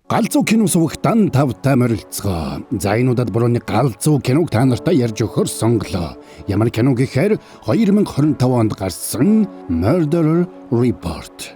Галзуу кино сувагтан тавтай морилцгоо. За энэ удаад борооны галзуу киног та нартай ярьж өгөхөр сонголоо. Ямар кино гэхээр 2025 онд гарсан Murder Report.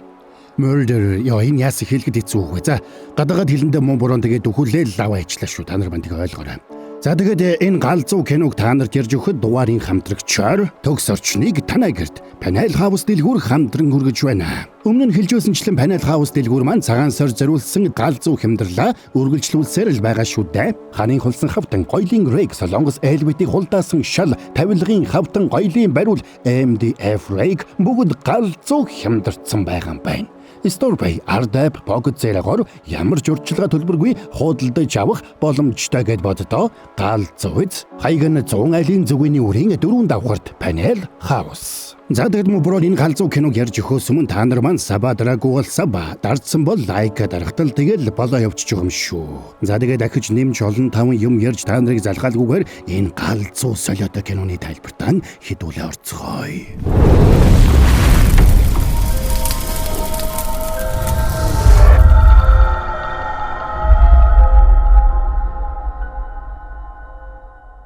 Murder энэ яас хэлэхэд хэцүү үгүй. За гадаагаад хэлэндээ муу борон тэгээд өхүүлээл аваа ичлаа шүү. Та нар мань тийг ойлгоорой. За тэгээд энэ галзуу киног та нарт ярьж өгөхөд дугаарын хамтрагчаар төгс орчныг танай гэрт Panel House дэлгүүр хамтран хүргэж байна. Өмнө нь хэлжүүлсэнчлэн Panel House дэлгүүр маань цагаан сар зориулсан галзуу хямдралаа үргэлжлүүлсээр л байгаа шүү дээ. Ханын хулсан хавтан гоёлын rake солонгос элбэтийг хулдаасан шал тавилгын хавтан гоёлын бариул MDF rake бүгд галзуу хямдарсан байгаа юм байна. Story ардап погцэрэгор ямар ч урьдчилгаа төлбөргүй худалдаж авах боломжтой гэд боддоо галзууц хайган 100 айлын зүгэний үрийн 4 давхарт Panel House. За тэгээд мөн буруу энэ галзуу киног ярьж өгөхөөс өмнө та нар маань сабадрагуугал саба дардсан бол лайк дарахтал тэгэл болоо явчих юм шүү. За тэгээд дахиж нэмж олон таван юм ярьж та нарыг залхаалгүйгээр энэ галзуу солиотой киноны тайлбартаа хэдүүлээ орцгоё.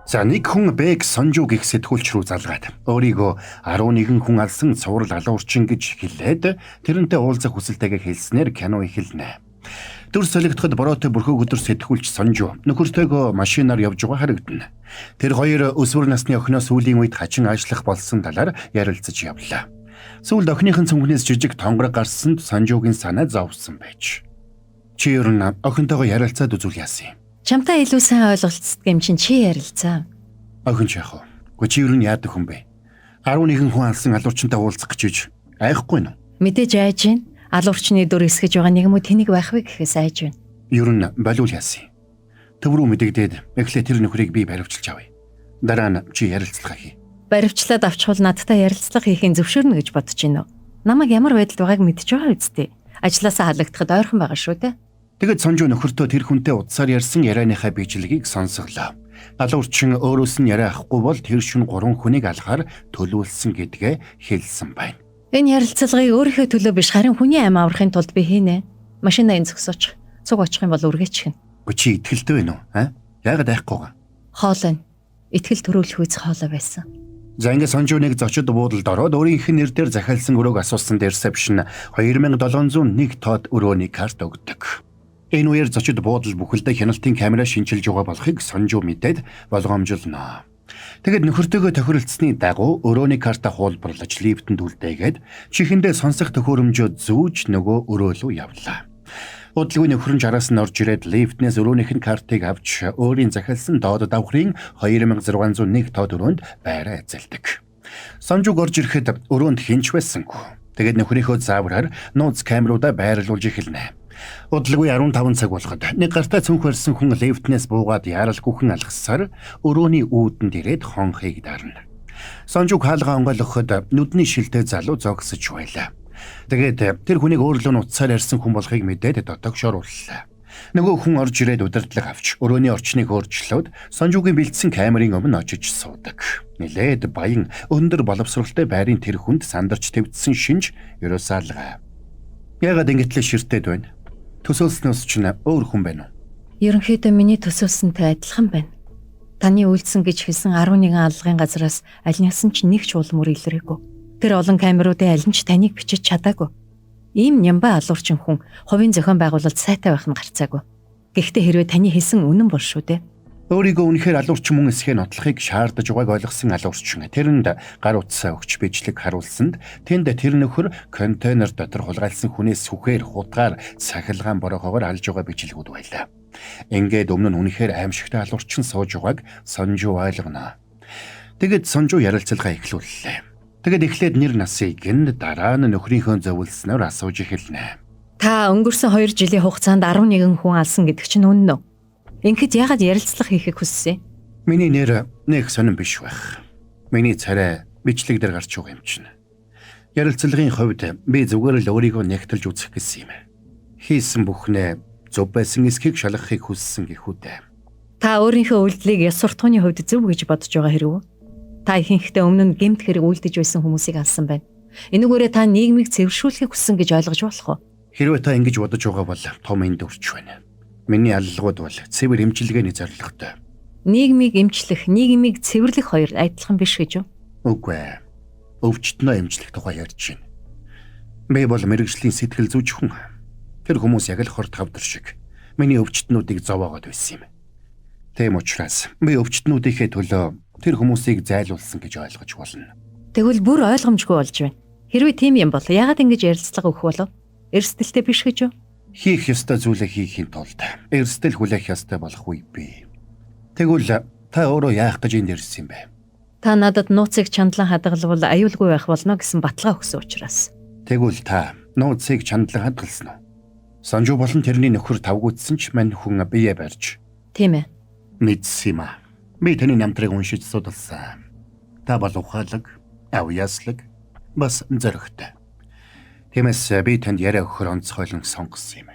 За нэг хүн Бэг Сонжу гэх сэтгүүлч рүү залгаад өөрийгөө 11 хүн алсан цуврал алуурчин гэж хэлээд тэрнтэй уулзах хүсэлтэйгээ хэлснээр кино эхэлнэ. Дүр солигдоход бороотой бүрхэг өдөр сэтгүүлч Сонжу нөхөртөөгөө машинаар явж байгаа харагдана. Тэр хоёр өсвөр насны охиноо сүүлийн үед хачин ажиллах болсон талаар ярилцаж явлаа. Сүүлд охиныхын цүнхнээс жижиг тонгор гарсанд Сонжугийн санаа зовсон байж. Чи ер нь охинтойгоо ярилцаад үзүүл яасан юм? Чамтай илүү сайн ойлголцдог юм чинь чи ярилцаа. Охин ч яах вэ? Гэхдээ чи юу нь яадаг хүн бэ? 11 хүн алсан алуурчинтай уулзах гэж айхгүй нь. Мэдээж айж гин. Алуурчны дүр эсгэж байгаа нэг юм уу тэнийг байх вэ гэхээс айж байна. Юу нь болиул яасан. Төв рүү мэдэгдээд эхлээ тэр нөхрийг би баривчилж авъя. Дараа нь чи ярилцлага хий. Баривчлаад авчихвал надтай ярилцлага хийхин зөвшөөрнө гэж бодож байна уу? Намайг ямар байдалд байгааг мэдж байгаа үсттэй. Ажлаасаа халагдахад ойрхон байгаа шүү дээ. Тэгэд Сонжу нөхөртөө тэр хүнтэй утсаар ярьсан ярианыхаа бичлэгийг сонсголоо. Алуурчин өөрөөс нь яриа авахгүй бол тэр шүн 3 хүнийг алхаар төлөвлөсөн гэдгээ хэлсэн байна. Энэ ярилцлагыг өөрийнхөө төлөө биш харин хүний амь аврахын тулд би хийнэ. Машинаа энэ зөксөж цуг очих юм бол үргээчихнэ. Чи итгэлтэй байна уу? Яагаад айхгүй? Хоолой. Итгэл төрүүлэх үйц хоолой байсан. За ингэ Сонжуныг зочид буудалд ороод өөрийнх нь нэр дээр захиалсан өрөөг асуусан ресепшн 2701 тод өрөөний карт өгдөг. Энэ үеэр зочид буудал бүхэлдээ хяналтын камера шинжилж байгаа болохыг Сонжу мэдээд болгоомжлоно. Тэгэд нөхөртөөгөө тохиролцсны дагуу өрөөний карта хуулбарлаж лифтэнд үлдээгээд чихэндээ сонсох төхөөрөмжөө зүүж нөгөө өрөө рүү явлаа. Удалгүй нөхөр нь араас нь орж ирээд лифтнээс өрөөнийх нь картыг авч өөрийн захиалсан доод давхрын 2601 тод өрөөнд байраа эзэлдэг. Сонжуг орж ирэхэд өрөөнд хинч байсангүй. Тэгэд нөхрийнхөө заавраар нууц камеруудаа байрлуулж эхэлнэ. Удалгүй 15 цаг болоход нэг гартаа цүнх барьсан хүн лифтнээс буугаад яаралгүйхэн алгасаар өрөөний үүдэнд ирээд хонхыг дарна. Сонжуг хаалгаа онгойлгоход нүдний шилтэй залуу зогсож байлаа. Тэгээд тэр хүнийг өөрлөө нуцсаар ярьсан хүн болохыг мэдээд дотогшоорууллаа. Нөгөө хүн орж ирээд удирдлага авч өрөөний орчныг өөрчлөөд Сонжугийн бэлдсэн камерын өмнө очиж суудаг. Нилээд баян өндөр боловсролтой байрын тэр хүнд сандарч твдсэн шинж ерөөсаалгаа. Яагаад ингэтлээ ширтээд байна? Төсөөлснөөс ч өөр хүн байна уу? Ерөнхийдөө миний төсөөлсөнтэй адилхан байна. Таны үйлдсэн гэж хэлсэн 11 аллагын газраас аль нясан ч нэг ч улам илрээгүй. Тэр олон камеруудын аль нь ч таныг бичиж чадаагүй. Ийм нямбай алуурчин хүн хувийн зохион байгуулалт сайтай байх нь гарцаагүй. Гэхдээ хэрвээ таны хэлсэн үнэн бол шүү дээ. Өөрийгөө үнэхээр алуурчин мөн эсхээ нотлохыг шаардаж байгааг ойлгосон алуурчин тэрэнд гар утсаа өгч бичлэг харуулсанд тэнд тэр нөхөр контейнер дотор хулгайлсан хүнээс сүхээр хутгаар сахилгаан бороогоор алж байгаа бичлэгүүд байлаа. Ингээд өмнө нь үнэхээр аимшигтай алуурчин сууж байгааг Сонжу ойлгоно. Тэгэд Сонжу ярилцлага эхлүүллээ. Тэгэд эхлээд нэр насыг гэн дараа нь нөхрийнхөө зөвлснөөр асууж эхэлнэ. Та өнгөрсөн 2 жилийн хугацаанд 11 хүн алсан гэдэг чинь үнэн үү? Ингээд яагаад ярилцлага хийхийг хүссэн? Миний нэр нэг сонирн биш байх. Миний царай бичлэг дээр гарч байгаа юм чинь. Ярилцлагын хувьд би зүгээр л өөрийгөө нэгтэлж үзэх гэсэн юм. Хийсэн бүхнээ зөв байсан эсхийг шалгахыг хүссэн гэхүүтэй. Та өөрийнхөө үйлдэлийг ёс суртахууны хувьд зөв гэж бодож байгаа хэрэг үү? Та ихэнхдээ өмнө нь гэмт хэрэг үйлдэж байсан хүмүүсийг алсан байна. Энэгээрээ та нийгмийг цэвэршүүлэхийг хүссэн гэж ойлгож болох уу? Хэрвээ та ингэж бодож байгаа бол том энд өрч байна. Миний аллагууд бол цэвэр эмчилгээний зорилготой. Нийгмийг эмчлэх, нийгмийг цэвэрлэх хоёр адилхан биш гэж юу? Үгүй ээ. Өвчтнөө эмчлэх тухай ярьж байна. Би бол мэрэгжлийн сэтгэл зүйч хүн. Тэр хүмүүс яг л хорт хавдар шиг миний өвчтнүүдийг зовоогоод байсан юм. Тийм учраас би өвчтнүүдийнхээ төлөө тэр хүмүүсийг зайлуулсан гэж ойлгож болно. Тэгвэл бүр ойлгомжгүй болж байна. Хэрвээ тийм юм бол яагаад ингэж ярилцлага өгөх болов? Эрсдэлтэй биш гэж юу? Хийх ёстой зүйлээ хийхийн тулд эрсдэл хүлээх ёстой болох үе бий. Тэгвэл та өөрөө яах гэж энд ирсэн юм бэ? Та надад нууцыг чандлан хадгалвал аюулгүй байх болно гэсэн баталгаа өгсөн учраас. Тэгвэл та нууцыг чандлан хадгалсан уу? Санжуу болон тэрний нөхөр тавгуудсан ч мань хүн бие барьж. Тийм ээ. Мэдсэн юм аа. Би таны намтрыг уншиж судалсан. Та бол ухаалаг, авьяаслаг, бас зоригтой. Тиймээс би танд яриа өгөхөр онцгойлон сонгосон юм.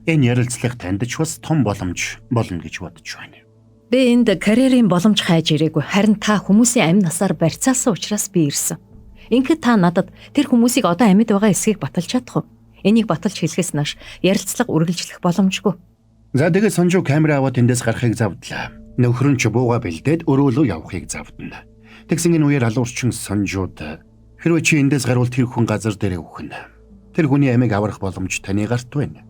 Энэ ярилцлага танд ч бас том боломж болно гэж бодож байна. Би энд карьерийн боломж хайж ирээгүй. Харин та хүмүүсийн амь насаар барьцаасан учраас би ирсэн. Ингээд та надад тэр хүмүүсийг одоо амьд байгаа эсэхийг баталж чадах уу? Энийг баталж хэлэхээс нааш ярилцлага үргэлжлэх боломжгүй. За тэгээд Санжуу камера аваад эндээс гарахыг завдлаа. Нөхөр нь ч бууга бэлдээд өрөөлөө явахыг завдана. Тэгсэн энэ үеэр алуурчин Санжууд хэрвээ чи эндээс гарвал тэр хүн газар дээр өвхнө. Тэр хүний амийг аврах боломж таны гарт байна.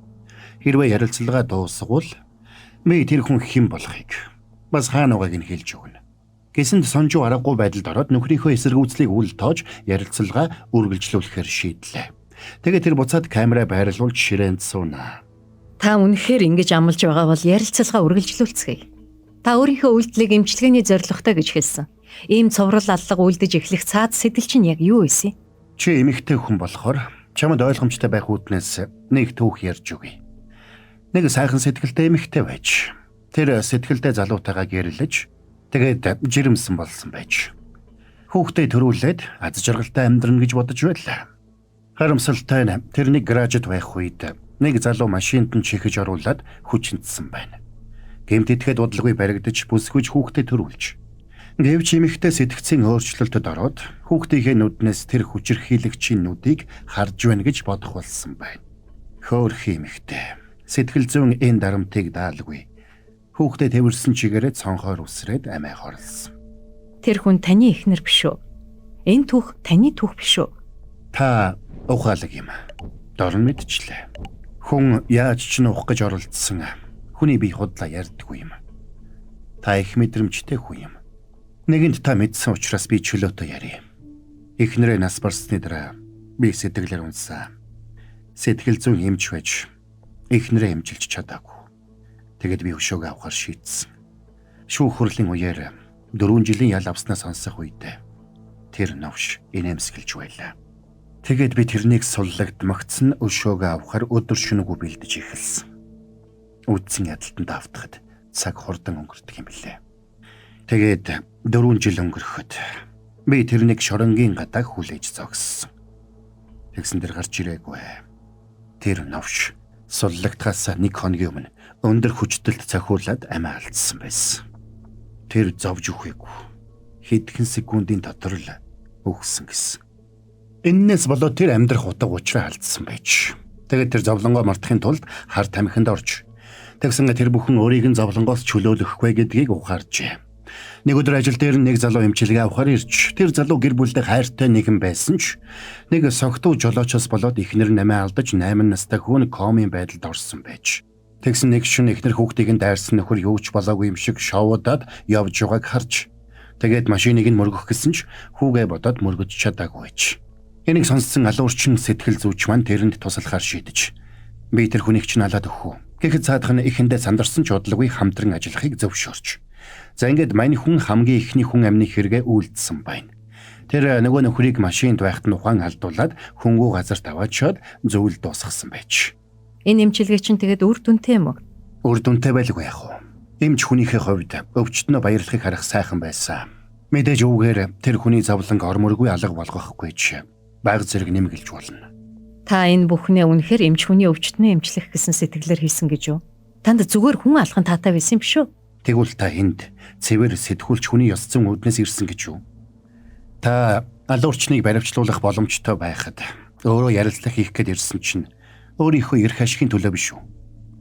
Хэрвээ ярилцлага дуусгавал би тэр хүн хэн болохыг бас хаана байгааг нь хэлж өгнө. Гэсэнд Санжуу аргагүй байдалд ороод нөхрийнхөө эсэргүүцлийг үл тоож ярилцлага үргэлжлүүлэхээр шийдлээ. Тэгээд тэр буцаад камера байрлуулж ширээнд сууна. Та үнэхээр ингэж амлаж байгаа бол ярилцлага үргэлжлүүлцгээе. Та өөрийнхөө үйлдэлийг эмчилгээний зорилготой гэж хэлсэн. Ийм цоврал аллага үлдэж эхлэх цаад сэтэл чинь яг юу вэ? Чи эмэгтэй хүн болохоор чамд ойлгомжтой байх үүднээс нэг түүх ярьж өгье. Нэг сайхан сэтгэлтэй эмэгтэй байж тэр сэтгэлтэй залуутайгаа гэрлэж тэгээд жирэмсэн болсон байж. Хүүхдээ төрүүлээд аз жаргалтай амьдрна гэж бодож байлаа. Харамсалтай нь тэр нэг гаражид байх үед нэг залуу машинд нь чихэж оруулаад хүчнэдсэн байна. Гэмт итгэхэд удалгүй баригдаж бүсгүйж хүүхдээ төрүүлж. Гэвч эмэгтэй сэтгцийн өөрчлөлтөд ороод хүүхдийнхээ нүднээс тэр хүчирхийлэгчийн нүдийг харж байна гэж бодох болсон байна. Хөөрхи эмэгтэй сэтгэл зүйн энэ дарамтыг даалгүй. Хүүхдээ тэрсэн чигээрээ цонхоор үсрээд амиа хорлсон. Тэр хүн таны эхнэр биш үү? Энэ түүх таны түүх биш үү? Та ухаалаг юм. Дорн мэдчлээ. Хүн яаж ч нуух гэж оролдсон. Хүний бие худлаа ярьдаггүй юм. Та их мэдрэмжтэй хүн юм. Нэгэнт та мэдсэн учраас би чөлөөтэй ярив. Эхнэрээ нас барсны дараа би сэтгэлээр унсан. Сэтгэл зүйн эмч байж эхнэрээ эмчилж чадаагүй. Тэгэд би өшөөгөө авахар шийдсэн. Шүүх хурлийн үеэр 4 жилийн ял авснаа сонсох үед тэр новш инээмсэглэж байлаа. Тэгэд би тэрнийг суллагдмагцсан өшөөгөө авахар өдөр шөнөгүй бэлдэж эхэлсэн. Үдсэн ядалтанд автахад цаг хурдан өнгөрдөг юм билээ. Тэгээд 4 жил өнгөрөхөд би тэрнийг шоронгийн гадааг хүлээж зогссон. Тэгсэн дээр гарч ирээгүй. Тэр новш суллагдахаас 1 хоногийн өмнө өндөр хүчтэлд цохиулаад амиа алдсан байсан. Тэр зовж өгөөгүй. Хэдхэн секундын дотор л өгсөн гэсэн. Эннээс болоод тэр амьдрах утга учраа алдсан байж. Тэгээд тэр зовлонгоо мартахын тулд хар тамхинд орж тэгсэн тэр бүхэн өөрийг нь зовлонгоос чөлөөлөхгүй гэдгийг ухаарчээ. Нэг өдөр ажил дээр нэг залуу эмчилгээ авахар ирж тэр залуу гэр бүлдээ хайртай нэгэн байсан ч нэг согтуу жолоочоос болоод эхнэр нь амиа алдаж 8 настай хүн комын байдалд орсон байж. Тэгсэн нэг шөнө эхнэр хүүхдийг нь дайрсан нөхөр юу ч болоогүй юм шиг шоудаад явж байгааг харж тэгээд машиныг нь мөргөх гэсэн ч хүүгээ бодоод мөргөж чадаагүй байж. Энийг сонссон алуурчин сэтгэл зүйч маань тэрэнд туслахаар шийдэж би тэр хүнийг ч налаад өгөх үү. Гэхэд цаадах нь эхэндээ сандарсан ч удалгүй хамтран ажиллахыг зөвшөөрч. За ингээд мань хүн хамгийн ихний хүн амны хэрэгэ үйлдсэн байна. Тэр нөгөө нөхрийг машинд байхад нь ухаан алдуулаад хөнгөө газарт аваачаад зөвл дуусгасан байж. Энэ эмчилгээ чинь тэгээд үр дүнтэй юм уу? Үр дүнтэй байлгүй яах вэ? Эмч хүнийхээ хувьд өвчтөнөө баярлахыг харах сайхан байсан. Мэдээж үүгээр тэр хүний зовлонг ормөргүй алга болгохгүй ч баг зэрэг нэмгэлж болно. Та энэ бүхнээ үнэхээр эмч хүний өвчтнөө эмчлэх гэсэн сэтгэлээр хийсэн гэж юу? Танд зүгээр хүн алхан таатай байсан юм биш үү? Тэгвэл та энд цэвэр сэтгүүлч хүний ёс зүйн үүднээс ирсэн гэж юу? Та алуурчныг баривчлуулах боломжтой байхад өөрөө ярилцлага хийх гээд ирсэн чинь өөрийнхөө эрх ашигын төлөө биш үү?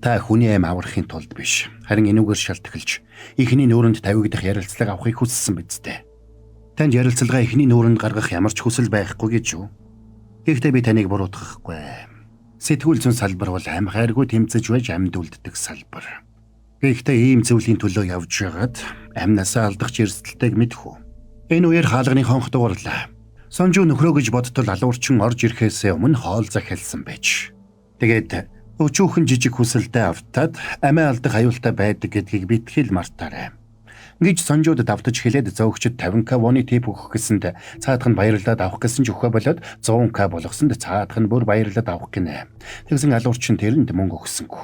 Та хүний аим аврахын тулд биш, харин энүүгээр шалтгаалж эхний нүүрэнд тавигдах ярилцлага авахыг хүссэн биз дээ. Танд ярилцлага эхний нүүрэнд гаргах ямар ч хүсэл байхгүй гэж юу? Гэхдээ би таныг буруутгахгүй. Сэтгүүл зүйн салбар бол амхааргүй тэмцэж байж амьд үлддэг салбар. Гэхдээ ийм зүйлийн төлөө явж байгаад амнасаа алдах эрсдэлтэйг мэдхүү. Энэ үеэр хаалганы хонх дууралаа. Сонжуу нөхрөө гэж бодтол алуурчин орж ирэхээс өмнө хоол захиалсан байж. Тэгээд өчүүхэн жижиг хүсэлтэд автаад амиа алдах аюултай байдаг гэдгийг битгий л мартаарай. Гэж сонжууд давтаж хэлээд зөөгчд 50к воны тип өгөх гэсэнд цаадах нь баярлаад авах гэсэн ч өгөхөө болоод 100к болгосонд цаадах нь бүр баярлаад авах гинэ. Тэгсэн алуурчин тэрэнд мөнгө өгсөнгүй.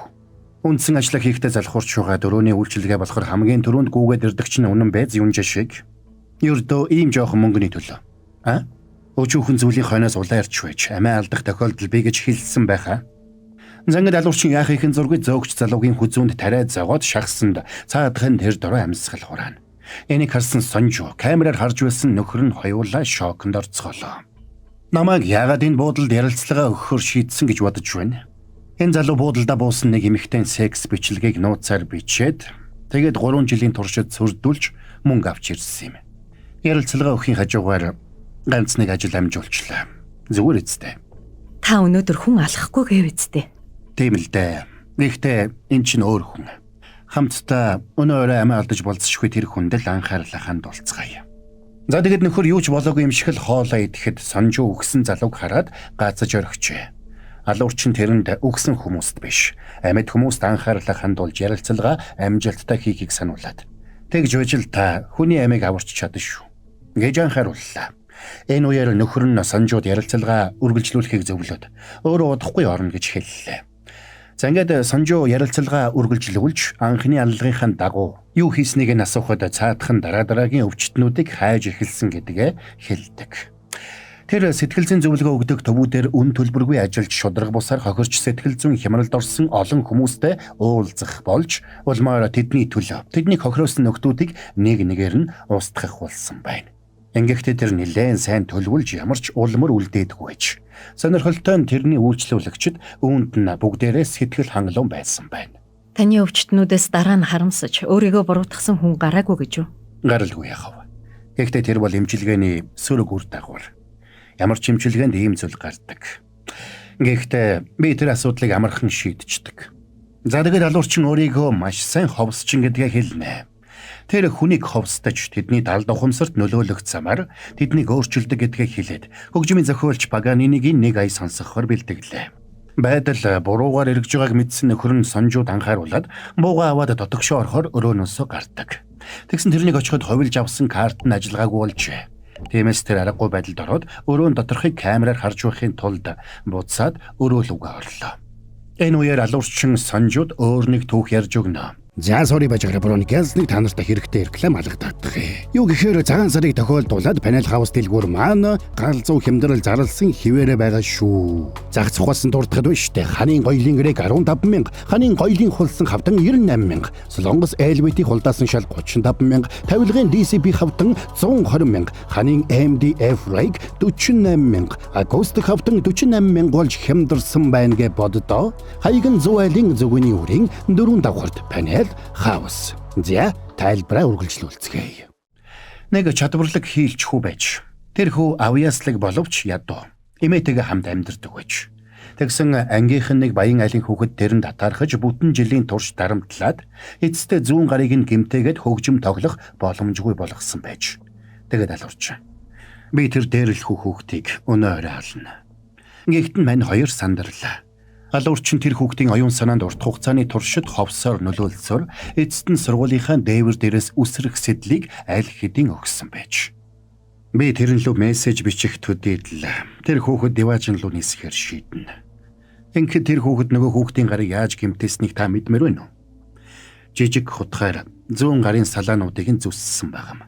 Үндсэн ажлаа хийхдээ залхуурч байгаа дөрөвний үйлчилгээ болохоор хамгийн түрүүнд гүгээд ирдэг чинь үнэн байз юм жишээ. Ердөө ийм жоохон мөнгөний төлөө. Өчүүхэн зүйлийн хойноос улаан ирч байж амиа алдах тохиолдол бий гэж хэлсэн байхаа. Зангид алуурчин яах ихэнх зургийг зөөгч залуугийн хүзүүнд тариад зогоод шахсанд цаадахын тэр дорой амьсгал хураана. Энийг харсан Сонжуу камераар харж байсан нөхөр нь хоёулаа шоконд орцголоо. Намайг яагаад энэ буудалд ярилцлага өгөхөөр шийдсэн гэж бодож байна. Энэ залуу буудалдаа буусан нэг эмэгтэй секс бичлэгийг нууцаар бичээд тэгээд 3 жилийн туршид сүрдүүлж мөнгө авч ирсэн юм. Ярилцлага өгөхийн хажуугаар ганц нэг ажил амжуулчлаа. Зүгээр үстэй. Та өнөөдөр хүн алахгүй гэв үстэй. Тийм л дээ. Гэхдээ эн чинь өөр хүн. Хамтдаа өнөөрөө амиа алдаж болцсохгүй тэр хүнд л анхаарлаа хандуулцгаая. За тэгэд нөхөр юу ч болоогүй юм шиг л хоолоо идэхэд Сонжуу өгсөн залууг хараад гацаж орхижээ. Алуурчин тэрэнд өгсөн хүмүүст биш, амьд хүмүүст анхаарлаа хандуулж ярилцлага амжилттай хийхийг сануулад. Тэгж үжил та хүний амийг аварч чадна шүү. Гэж анхаарууллаа. Энэ үеэр нөхөр нь Сонжууд ярилцлага үргэлжлүүлэхийг зөвлөд өөрөө удахгүй орно гэж хэллээ. За ингээд Сонжуу ярилцлага үргэлжлүүлж анхны аллагынхаа дагуу юу хийснийг нь асуухад цаадах нь дараагийн өвчтнүүдийг хайж эхэлсэн гэдгээ хэлдэг. Тэр сэтгэл зүйн зөвлөгөө өгдөг төвүүдээр үн төлбөргүй ажиллаж шудраг бусаар хохирч сэтгэл зүйн хямралд орсон олон хүмүүстэй уулзах болж улмаар тэдний төлөө тэдний хохироосон нөхдүүдийг нэг нэгээр нь устгах болсон байна. Ингэхдээ тэр нэлээд сайн төлөвлөж ямар ч улмар үлдээдгүй байж. Сонирхолтой нь тэрний үйлчлүүлэгчид үүнд нь бүгдээрээ сэтгэл хангалуун байсан байна. Таны өвчтнүүдээс дараа нь харамсаж өөрийгөө буруутгасан хүн гараагүй гэж үү? Гаралгүй яхав. Гэхдээ тэр бол эмчилгээний сөрөг үр дагавар. Ямар ч эмчилгээнд ийм зүйл гардаг. Гэхдээ би тэр асуудлыг амархан шийдчихдэг. За тэгээд алуурчин өөрийгөө маш сайн ховсчин гэдгээ хэлнэ. Тэр хүнийг ховстож тэдний далд ухамсарт нөлөөлөх замаар тэднийг өөрчилдөг гэдгээ хэлээд хөгжмийн зохиолч Паганинигийн нэг ая сонсгохоор бэлтгэлээ. Байдал буруугаар эргэж байгааг мэдсэн нөхөр нь Сонжууд анхааруулад буугаа аваад дотогшоо орохоор өрөөнөөсөө гардаг. Тэгсэн тэрнийг очиход хувилж авсан карт нь ажиллагаагүй болжээ. Тиймээс тэр аргагүй байдалд ороод өрөөн доторхыг камераар харж байхын тулд буцаад өрөөлөвгөө орлоо. Энэ үеэр алуурчин Сонжууд өөр нэг түүх ярьж өгнө. За сори бажаараа броникэсник та нартай хэрэгтэй реклам алгадах. Юу гэхээр цагаан сарыг тохиолдуулаад Panel House дэлгүүр маань гал зүү хямдрал зарласан хിവэрэ байгаа шүү. Зах цухалсан дурдахад биш үү? Ханийн гоёлын гэрэг 15,000, ханийн гоёлын хулсан хавтан 98,000, Солонгос LVT хулдаасан шал 35,000, тавилгын DCB хавтан 120,000, ханийн MDF rake 48,000, акустик хавтан 48,000 болж хямдарсан байна гэж боддоо. Хаягн зүү айлын зөвгөний үрийн 4 давхарт Panel House. За тайлбараа үргэлжлүүлцгээе. Нэг чадварлаг хийлч хүү байж. Тэр хүү авьяаслаг боловч ядуу. Эмээтэйгээ хамт амьдардаг байж. Тэгсэн ангийнх нь нэг баян айлын хүүхэд тэрэнд татаархаж бүтэн жилийн турш дарамтлаад эцэстээ зүүн гарыг нь гимтээгээд хөгжим тоглох боломжгүй болгосон байж. Тэгээд алуурч. Би тэр дээрлэх хүүхдийг өнөөрөө ална. Гэхдээ мань хоёр сандарлаа. Алуурчин тэр хүүхдийн оюун санаанд урт хугацааны туршид ховсоор нөлөөлсөөр эцэст нь сургуулийнхаа дээвэр дээрээс үсрэх сэдлийг аль хэдийн өгсөн байж. Би тэрэн лөө мессеж бичих төдийд л тэр хүүхэд диваажин лөө нисэхээр шийднэ. Ингээд тэр хүүхэд нөгөө хүүхдийн гарыг яаж гэмтээснийг та мэдмээр байна уу? Жижиг хутгаар зүүн гарын салаануудыг нь зүссэн байгаа юм.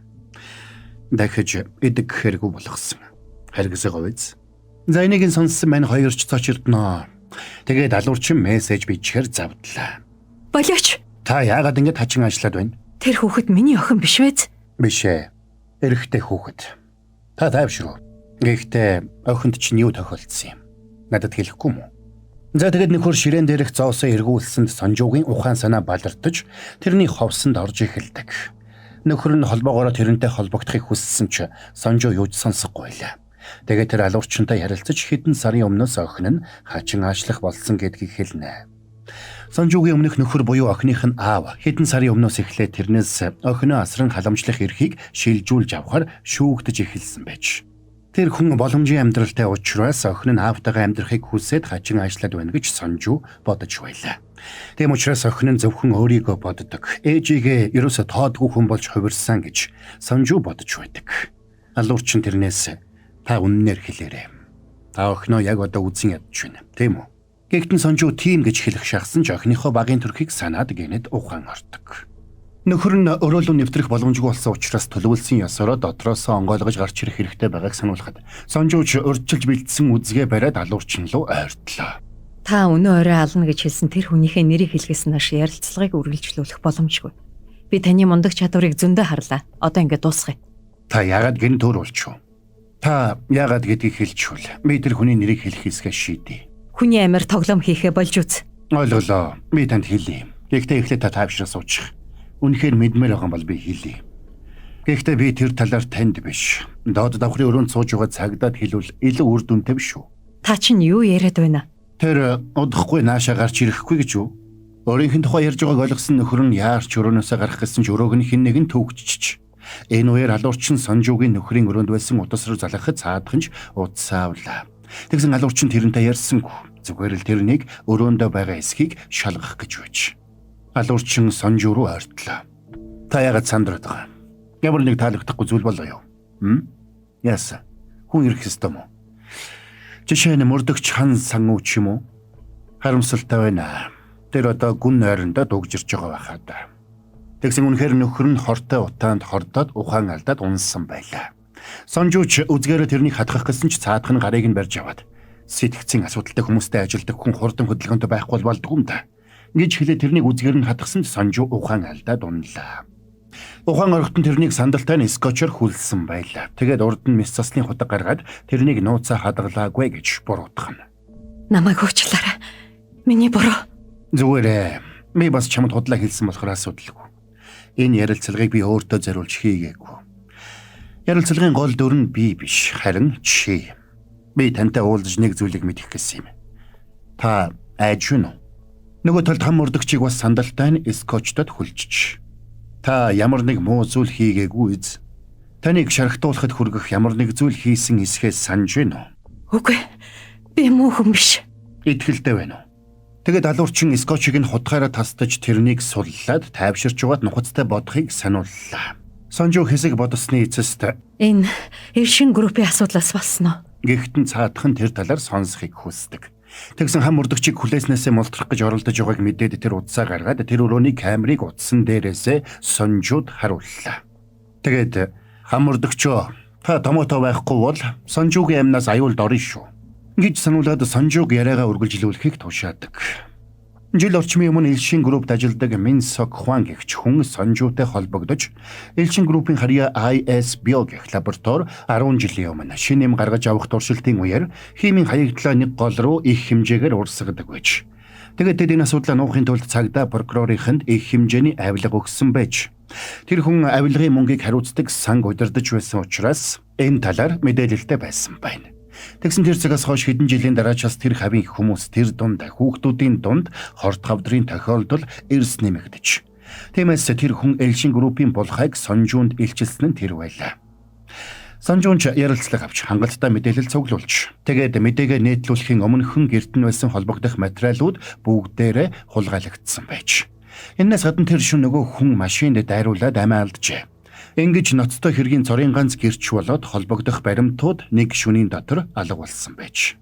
Дахиж эдэг хэрэг болгосон. Харгасаа говьз. За энийг нь сонссон мань хоёрч цочирдноо. Тэгээд алуурчин мессеж бичихээр завдлаа. Болооч. Та яагаад ингэж хачин ажиллаад байна? Тэр хүүхэд миний охин биш үү? Биш ээ. Эрэгтэй хүүхэд. Та тайвшруу. Гэхдээ охинд чинь юу тохиолдсон юм? Надад хэлэхгүй мүү? За тэгээд нөхөр ширээн дээрх зоосоо эргүүлсэнд Сонжуугийн ухаан санаа балардаж тэрний ховсонд орж эхэлдэг. Нөхөр нь холбоогоор тэрнтэй холбогдохыг хүссэн ч Сонжуу юуж сонсохгүй байлаа. Тэгээд тэр алуурчинтай ярилцаж хэдэн сарын өмнөөс охин нь хачин аашлах болсон гэдгийг хэлнэ. Сонжуугийн өмнөх нөхөр буюу охиных нь аав хэдэн сарын өмнөөс эхлээд тэрнээс охиноо асран халамжлах эрхийг шилжүүлж авахар шүүгдэж эхэлсэн байж. Тэр хүн боломжийн амьдралтай учраас охин нь аавтайгаа амьдрахыг хүсээд хачин аашлаад байна гэж Сонжуу бодож байлаа. Тийм учраас охин нь зөвхөн өөрийгөө боддог. Ээжигээ ерөөсө тоодгүй хүн болж хувирсан гэж Сонжуу бодож байдаг. Алуурчин тэрнээс та үннээр хэлээрэй. Та охиноо яг одоо үзэн ядж байна. Тийм үү? Гэхдээ Сонжуу тийм гэж хэлэх шахсан ч охиныхоо багийн төрхийг санаад гинэд ухаан ордог. Нөхөр нь өрөөлөө нэвтрэх боломжгүй болсон учраас төлөвлөсөн ёсороо дотроосоо онгойлгож гарч ирэх хэрэгтэй байгааг сануулхад Сонжууч урьдчилж бэлдсэн үзгээ бариад алуурчин руу ойртлоо. Та өнөө орой ална гэж хэлсэн тэр хүнийхээ нэрийг хэлгээс нааш ярилцлагыг үргэлжлүүлэх боломжгүй. Би таны мундаг чадварыг зөндөө харлаа. Одоо ингэ дуусгая. Та яагаад гин төөрүүлч вэ? Та яагаад гэдгийг хэлчихвэл би тэр хүний нэрийг хэлэх хэсгээ шийдэе. Хүний амир тоглоом хийхэ болж үз. Ойлголоо. Би танд хэлье. Гэхдээ эхлээд та тайвшраа суучих. Үнэхээр мэдмээр байгаа бол би хэлье. Гэхдээ би тэр талаар танд биш. Доод давхрын өрөөнд сууж байгаа цагдаад хэлвэл илүү үр дүнтэй биш үү? Та чинь юу яриад байна? Тэр удахгүй наашаа гарч ирэхгүй гэж юу? Өөрийнх нь тухай ярьж байгааг ойлгосон нөхөр нь яарч өрөөнөөсөө гарах гэсэн ч өрөөг нь хэн нэгэн төвөгчч. Энэ үеэр алуурчин Сонжуугийн нөхрийн өрөөнд байсан утас руу залгахад цаадах нь уцаавлаа. Тэгсэн алуурчин тэрнтэй ярьсангүй. Зүгээр л тэрнийг өрөөндөө байгаа эсхийг шалгах гэж байж. Алуурчин Сонжуу руу ойртлоо. Та яагаад сандраад байгаа? Ямар нэг таалагдахгүй зүйл болоо юу? Яасан? Хүн ирэх ёстой мó? Жишээ нь мөрдөгч хан сангуу ч юм уу? Харамсалтай байна. Тэр одоо гүн нойрондоо дугжирч байгаа байхад. Тэгсэн үнэхээр нөхөр нь хортой утаанд хордоод ухаан алдаад унсан байлаа. Сонжууч үзгээрээ тэрнийг хатгах гэсэн ч цаадах нь гарыг нь барьж аваад сэтгцийн асуудалтай хүмүүстэй ажилдаг хүн хурдан хөдөлгөөнтэй байхгүй болдгоо юм да. Гэж хэлээ тэрнийг үзгээр нь хатгасан ч Сонжуу ухаан алдаад унлаа. Ухаан орохтон тэрнийг сандалтай нь скотчор хүлсэн байлаа. Тэгээд урд нь мис цасны худаг гаргаад тэрнийг нууцаа хадгалаагүй гэж буруутгах нь. Намайг уучлаарай. Миний буруу. Зүгээрээ. Би бас чамд худлаа хэлсэн болохоор асуудалгүй. Энэ ярилцлагыг би өөртөө зориулж хийгээгүй. Ярилцлагын гол дүр нь би биш, харин чи. Би тантай уулзаж нэг зүйлийг мэдэх гэсэн юм. Та айж юу? Нөгөө талд хам мөрдөгчийг бас сандалтай нь скотчтод хүлчиж. Та ямар нэг муу зүйл хийгээгүй үз. Таныг шархтуулахад хүргэх ямар нэг зүйл хийсэн эсхээс санаж байна уу? Үгүй. Би муу хүн биш. Итгэлтэй байна уу? Тэгээд алуурчин скотчийг нь хутгаараа тасдаж тэрнийг суллаад тайвширч угаад нухацтай бодохыг санууллаа. Сонжуу хэсэг бодсны эцэст энэ Иршин группийн асуудлаас болсон уу? Гэхдээ цаадах нь тэр талаар сонсохыг хүсдэг. Тэгсэн хам мөрдөгчийг хүлээснээсээ мултрах гэж оролдож байгааг мэдээд тэр удсаа гаргаад тэр өрөөний камерыг утсан дээрээсээ Сонжууд харууллаа. Тэгээд хам мөрдөгчөө та томото байхгүй бол Сонжуугийн амнаас аюулд орно шүү гэж сануулад Сонжууг яриагаа үргэлжлүүлэхийг тушаадаг. Жил орчмын өмнө Элшин группт ажилладаг Мин Сок Хван гэгч хүн Сонжуутай холбогдож Элшин группийн харьяа ISBO гэх лаборатори 10 жилийн өмнө шинэ нэм гаргаж авах туршилтын үеэр химийн хаягдлаа нэг гол руу их хэмжээгээр урсгадаг байж. Тэгээд тэд энэ асуудлаа нуухын тулд цагдаа прокурорынханд их хэмжээний авилга өгсөн байж. Тэр хүн авилгын мөнгийг хариуцдаг санг удирдах байсан учраас энэ талаар мэдээлэлтэй байсан байна. Тэгсэн тэр цагаас хойш хэдэн жилийн дараачаас тэр хавийн хүмүүс тэр дунд хүүхдүүдийн дунд хорт хавдрын тохиолдол эрс нэмэгдэж. Тиймээс тэр хүн Элшин группийн булхайг Сонжуунд илчилсэн нь тэр байлаа. Сонжуунч ярилцлага авч хангалттай мэдээлэл цуглуулж тэгээд мэдээгээ нийтлүүлэхийн өмнөхөн гэрт нь байсан холбогдох материалууд бүгдээрээ хулгайлагдсан байж. Энээс гадна тэр шөнө нөгөө хүн машинд дайруулад амиа алджээ. Ингэж ноцтой хэргийн цорын ганц гэрч болоод холбогдох баримтууд нэг шөнийн дотор алга болсон байж.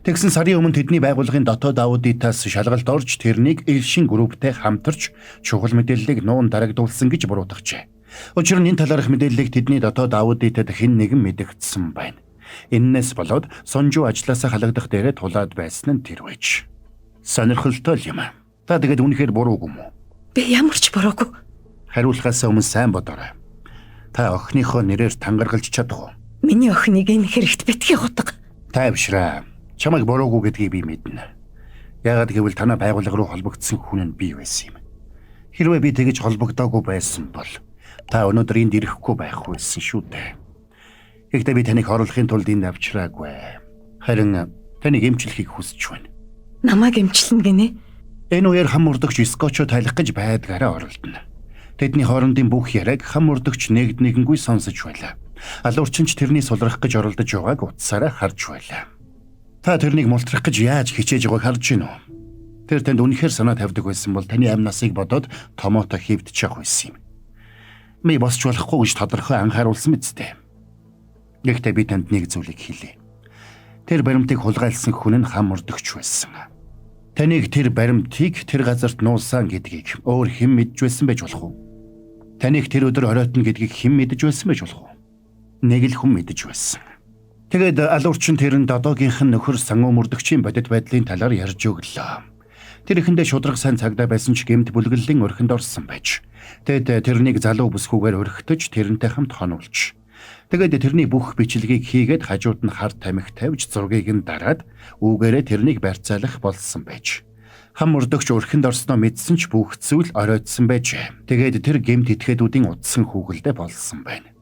Тэгсэн сарын өмнө тэдний байгууллагын дотоод аудитаас шалгалт орж тэрнийг Элшин групптэй хамтарч чухал мэдээллийг нуун дарагдуулсан гэж буруутгажээ. Учир нь энэ талаарх мэдээллийг тэдний дотоод аудитэд хэн нэгэн мэдэгдсэн байна. Иннээс болоод Сонжуу ажлаасаа халагдах дээрээ тулаад байсан нь тэр байж. Сонирхолтой юм. Та тэгээд үнэхээр буруугүй мүү? Би ямар ч буруугүй. Хариулахаас өмнө сайн бодоорой. Та охиныхоо нэрээр тангаргалж чадах уу? Миний охиныг энэ хэрэгт битгий гутга. Тайвшраа. Чамайг буруугүй гэдгийг би мэднэ. Яагаад гэвэл танай байгууллага руу холбогдсон хүн нь би байсан юм. Хэрвээ би тэгэж холбогдоогүй байсан бол та өнөөдөр энд ирэхгүй байх байсан шүү дээ. Гэхдээ би таныг оруулахын тулд энд авчираагүй. Харин таныг эмчлэхийг хүсэж байна. Намайг эмчлэн гинэ. Энэ үеэр хам мөрдөгч Скотчо тайлах гэж байдгаараа оролдоно. Тэдний хоорондын бүх яриаг хам мөрдөгч нэгднэгэнгүй сонсож байлаа. Алуурчин ч тэрний сулрах гэж оролдож байгааг утсаараа харж байлаа. Та тэрнийг мултрах гэж яаж хичээж байгааг харж гинөө. Тэр танд үнэхээр санаа тавьдаг байсан бол таны амь насыг бодоод томоотой хэвдчих байсан юм. Би босч болохгүй гэж тодорхой анхааруулсан биз дээ. Гэхдээ би танд нэг зүйлийг хэлье. Тэр баримтыг хулгайлсан хүн нь хам мөрдөгч байсан. Таныг тэр баримтыг тэр газарт нуулсан гэдгийг өөр хэн мэдж байсан байж болох уу? Таныг тэр өдөр оройтно гэдгийг хэн мэдж байсан байж болох уу? Нэг л хүн мэдж байсан. Тэгээд алуурчин тэрэнд одоогийнх нь нөхөр сангуу мөрдөгчийн бодит байдлын талаар ярьж өглөө. Тэр ихэндээ шудраг сайн цагдаа байсан ч гэмт бүлэглэлийн орхинд орсон байж. Тэгэд тэрнийг залуу бүсгүйгээр өрхтөж тэрнтэй хамт хонуулж. Тэгээд тэрний бүх бичлэгийг хийгээд хажууд нь хар тамхи тавьж зургийг нь дараад үүгээрээ тэрнийг барьцаалах болсон байж. Хам мөрдөгч өрхөнд орсноо мэдсэн ч бүх зүйл оройтсон байжээ. Тэгээд тэр гэмт этгээдүүдийн утсан хүүгэлдэ болсон байна.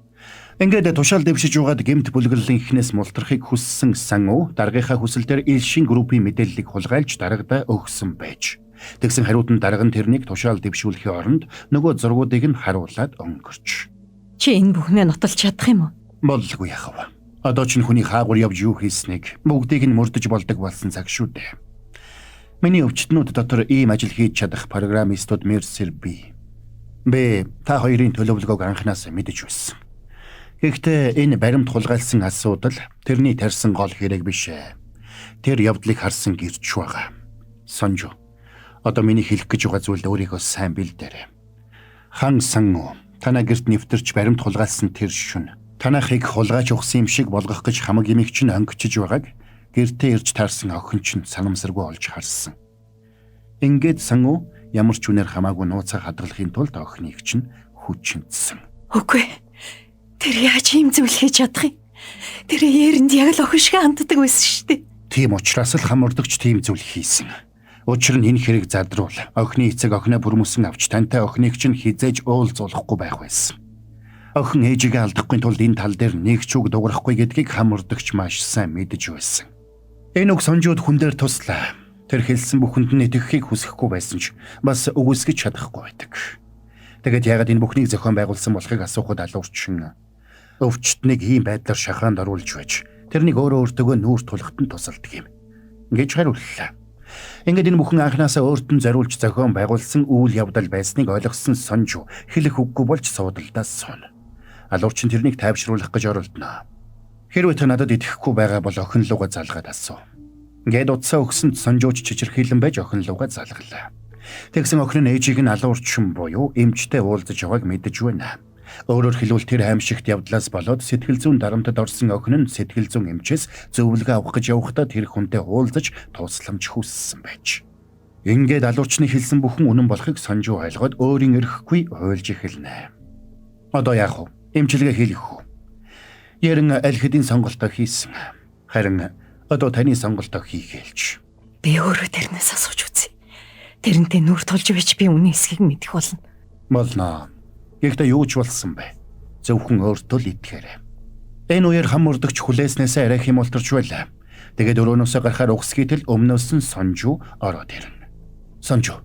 Ингээд тушаал дэвшиж угаад гэмт бүлэглэлийн ихнээс мултрахыг хүссэн Сангу даргийнхаа хүсэлтээр Илшин группийн мэдээллийг хулгайлж дарагдаа өгсөн байж. Тэгсэн хариуд нь дарга нь тэрнийг тушаал дэвшүүлэхийн оронд нөгөө зургуудыг нь харуулад өнгөрч. Чи энэ бүхнээ нотолж чадах юм уу? Боллгүй яхав. Одоо ч хүний хаагур явж юу хийснийг бүгдийг нь мөрдөж болдог болсон цаг шүү дээ. Миний өвчтнүүд дотор ийм ажил хийж чадах программистууд мерсэр би. Та хоёрын төлөвлөгөөг анханасаа мэдэж байсан. Гэхдээ энэ баримт хулгайлсан асуудал тэрний тарьсан гол хэрэг биш ээ. Тэр явдлыг харсан гэрч байгаа. Сонжо. Одоо миний хэлэх гэж байгаа зүйл өөрийгөө сайн бэлдээрэй. Хан Сангу танаа гэрт нэвтэрч баримт хулгайлсан тэр шөнө. Танахыг хулгайч ухсан юм шиг болгох гэж хамаг эмийг чинь онгичиж байгааг гэртээ ирж таарсан охин чинь санамсаргүй олж харсан. Ингээд Сангу ямар ч үнээр хамаагүй нууцаа хадгалахын тулд охиныг чинь хүчинтсэн. Үгүй. Тэр яаж ийм зүйл хийж чадах юм? Тэр яринд яг л охин шиг ханддаг байсан шүү дээ. Тийм учраас л хам мөрдөгч тийм зүйл хийсэн. Учир нь энэ хэрэг задруул. Охины эцэг охиноо бүрмөсөн авч тантай охиныг чинь хизээж уулзуулахгүй байх байсан. Охин ээжигээ алдахгүй тулд энэ тал дээр нэг ч үг дуурахгүй гэдгийг хам мөрдөгч маш сайн мэдэж байсан. Энэ үг Сонжууд хүн дээр туслаа. Тэр хэлсэн бүхэнд нь итгэхийг хүсэхгүй байсан ч бас үгүйсгэж чадахгүй байдаг. Тэгэд ягаад энэ бүхнийг зохион байгуулсан болохыг асуухад алуурчин өвчтнийг ийм байдлаар шахаанд оруулж байж тэрнийг өөртөөгөө нүүр тулахад нь тусалдаг юм гэж хариуллаа. Ингээд энэ бүхэн анханасаа өөрт нь зориулж зохион байгуулсан үйл явдал байсныг ойлгосон Сонжу хэлэх үггүй болж суудалдаа сууна. Алуурчин тэрнийг тайвшруулах гэж оролдоно. Хэрвээ та надад итгэхгүй байгаа бол охин луга залгаад асуу. Ингээд утсаа өгсөнд Сонжууч чичирхийлэн байж охин луга залглаа. Тэгсэн охин нь ээжийг нь алуурчин буюу эмчтэй уулзаж байгааг мэдэж байна. Өөрөөр хэлбэл тэр аимшигт явдлаас болоод сэтгэл зүйн дарамтад орсон охин нь сэтгэл зүйн эмчээс зөвлөгөө авах гэж явахдаа тэр хүнтэй уулзаж тусламж хүссэн байж. Ингээд алуурчны хэлсэн бүхэн үнэн болохыг Сонжуу ойлгоод өөрийн эрхгүй ойлж эхэлнэ. Одоо яах вэ? Эмчилгээ хийх үү? Ярин аль хэдийн сонголтоо хийсэн. Харин одоо таны сонголтоо хийхээлж. Би өөрөө тэрнээс асууж үзье. Тэрнтэй нүр тулж байж би үнэн эсхийг мэдэх болно. Болно. Гэхдээ юу ч болсон бэ? Зөвхөн өөртөө л итгээрэй. Энэ үеэр хам мөрдөгч хүлээснээсээ арай хэм ултарч байлаа. Тэгээд өрөөнөөсөө гарахаар угсгийтэл өмнөөс нь Сонжуу ороод ирнэ. Сонжуу.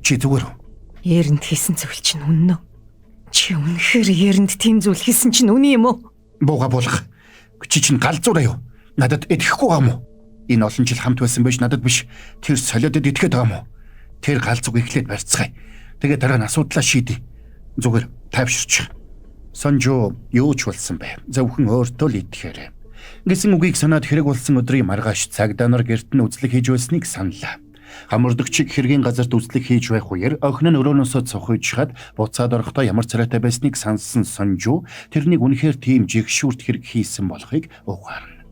Чи зүгээр үү? Яринд хийсэн зүйл чинь үнэн үү? Чи үнэхээр яринд тийм зүйл хийсэн чинь үнэн юм уу? Бууга болох. Чи чинь галзуураа юу? Надад итгэхгүй байгаа мó? Энэ олон жил хамт байсан байж надад биш. Тэр солиодод итгээд байгаа мó? Тэр галзууг эхлээд барьцгаая. Тэгээд дараа нь асуудлаа шийдэе. Зүгээр тайвширч. Сонжуу юу ч болсон бэ? Зөвхөн өөртөө л итгээрэй. Гэсэн үгийг санаад хэрэг болсон өдрийн маргааш цагдаа нар гэрт нь үзлэг хийж байсныг саналаа. Хамөрдөгчиг хэргийн газарт үзлэг хийж байх үеэр охин нь өрөөнөөсөө цохойжхад буцаад орохдоо ямар царайтай байсныг сонссон Сонжуу тэрнийг үнэхээр тийм жигшүүрт хэрэг хийсэн болохыг угаарна.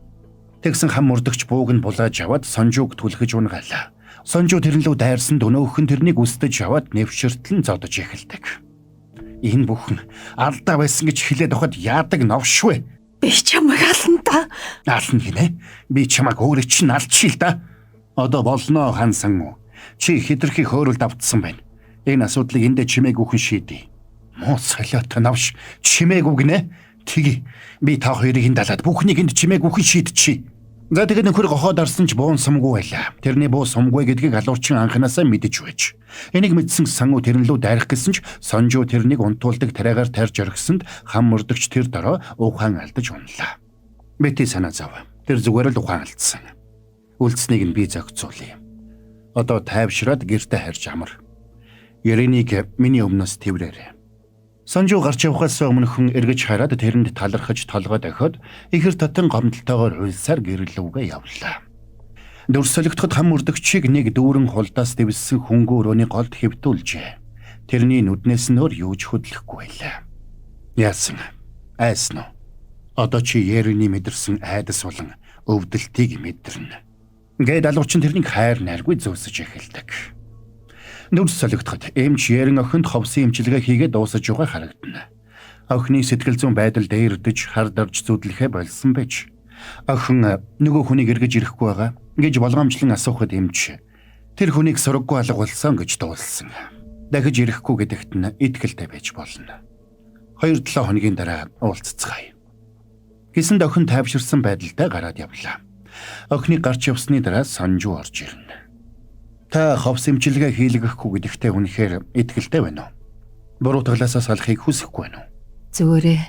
Тэгсэн хамөрдөгч бууг нь булааж аваад Сонжууг түлхэж унгаалаа. Сонжуу тэрнлүү дайрсан дөнөөхөн тэрнийг үстэж аваад нэвширтлэн зодож эхэлдэг. Энэ бүхэн алдаа байсан гэж хэлээд байхад яадаг новшвэ? Би чамайг ална да. Ална гинэ. Би чамайг өөрөө чинь алдчихъя л да. Одоо болно хансан муу. Чи хэтэрхий хөөрөлд автсан байна. Энэ асуудлыг эндэ чимээг үхэн шийдэе. Муу солиотой навш чимээг үгнэ. Тгий. Би та хоёрыг далаад бүхнийг энд чимээг үхэн шийдчихье. За тэгээд нөхөр гохоод арсан ч буун сумгүй байлаа. Тэрний буу сумгүй гэдгийг алуурчин анханасаа мэдэж байж. Энийг мэдсэн Сангу тэрэн лүү дайрах гэсэн ч Санжуу тэрнийг унтуулдаг тариагаар тарьж орхисонд хам мөрдөгч тэр дороо ухаан алдаж унлаа. Бити санаа зов. Тэр зүгээр л ухаан алдсан. Үлдснийг нь би зохицуулъя. Одоо тайвшраад гэртээ харж амар. Яринийг миний өмнөөс тэврээрэй. Санжуу гарч явахаас өмнөхөн эргэж хараад тэрэнд талархаж толгой дохиод ихэр татан гомдолтойгоор уйлсаар гэрлүүгээ явлаа. Дөрсөлөгтөхөд хам мөрдөгчийг нэг дүүрэн хулдаас дэвссэн хөнгөө өрөөний голд хэвтүүлжээ. Тэрний нүднээс нь юу ч хөдлөхгүй байлаа. Яасан? Айсан уу? Одоо чи Яриний мэдэрсэн айдас болон өвдөлтийг мэдэрнэ. Гээд алуучин тэрнийг хайр найргүй зөөсөж эхэлдэг. Нүрс солигдоход эмч Ярин охинд ховсын эмчилгээ хийгээд дуусаж байгаа харагдана. Охины сэтгэл зүйн байдал дээрдэж хардарж зүудлэхэ болсон байж. Охин нөгөө хүнийг эргэж ирэхгүй байгаа гэж болгоомжлон асуухад эмч тэр хүнийг сургаггүй алга болсон гэж дуулсан. Дахиж ирэхгүй гэдэгт нь итгэлтэй байж болно. 2-7 хоногийн дараа уулзцгаая. Гэсэнд охин тайвширсан байдалтай гараад явлаа. Охины гарч явсны дараа Санжуу орж ирнэ. Та ховс эмчилгээ хийлгэхгүй гэдэгтээ үнэхээр итгэлтэй байна уу? Буруу таглаасаа салахыг хүсэхгүй байна уу? Зүгээрээ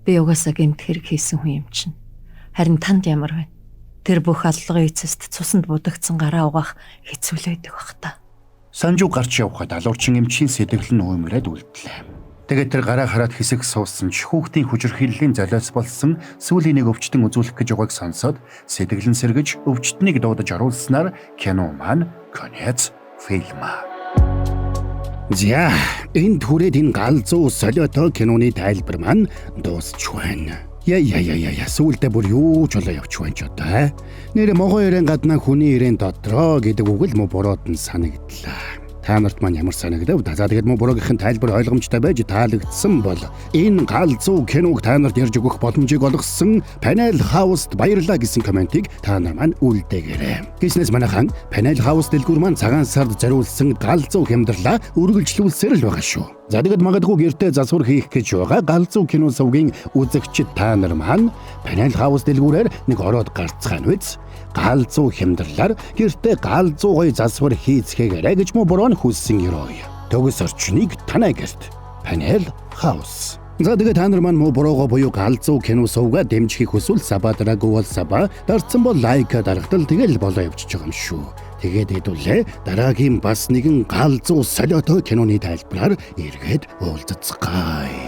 би угаасаа гэмт хэрэг хийсэн хүн юм чинь. Харин танд ямар байна? Тэр бүх аллагын эцэст цуснд будагдсан гараа угаах хэцүү л байдаг бах та. Санжуу гарч явхад алуурчин эмчийн сэтгэл нь уймраад үлдлээ. Тэгээд тэр гараа хараад хэсэг суусан ч хүүхдийн хүчирхийллийн золиос болсон сүүлийн нэг өвчтөн үзүүлэх гэж байгааг сонсоод сэтгэл нь сэргэж өвчтнийг дуудаж оруулснаар кино маань конец фильма. За, энэ түрээд энэ галзуу солиотой киноны тайлбар маань дуусч байна. Яа, сүүлдээ бүр юу ч болоо явж байна ч одоо. Нэр могоо ирээн гадна хүний ирээн дотроо гэдэг үг л мө бороод нь санагдлаа. Та нарт маань ямар санагдав? За тэгээд мө бороогийн тайлбар ойлгомжтой байж таалагдсан бол энэ галзуу киног та нарт ярьж өгөх боломжийг олгосон Panel House-д баярлалаа гэсэн комментиг та нар маань үлдээгээрэй. Гиснээс манайхан Panel House дэлгүүр маань цагаан сард зориулсан галзуу хямдралаа үргэлжлүүлсээр л байгаа шүү. За тэгээд магадгүй гэртээ засвар хийх гэж байгаа галзуу кино сувгийн үзэгчид та нар маань Panel House дэлгүүрээр нэг ороод гарцгаана биз? Галзуу хямдралаар гэртээ галзуу гоё засвар хийцгээгээрэй гэж мө бороо хүссэн ёроо. Төгс орчныг танай гэрт Panel House. За тэгээд та нар маань мө бороогоо буюу галзуу кино сувгаа дэмжихийг хүсвэл саба дараагүй бол саба дарцсан бол лайк дарагдал тэгэл болоо явчихж байгаа юм шүү. Тэгээд хэдүүлээ дараагийн бас нэгэн галзуу солиотой киноны тайлбараар эргээд уулзцгаая.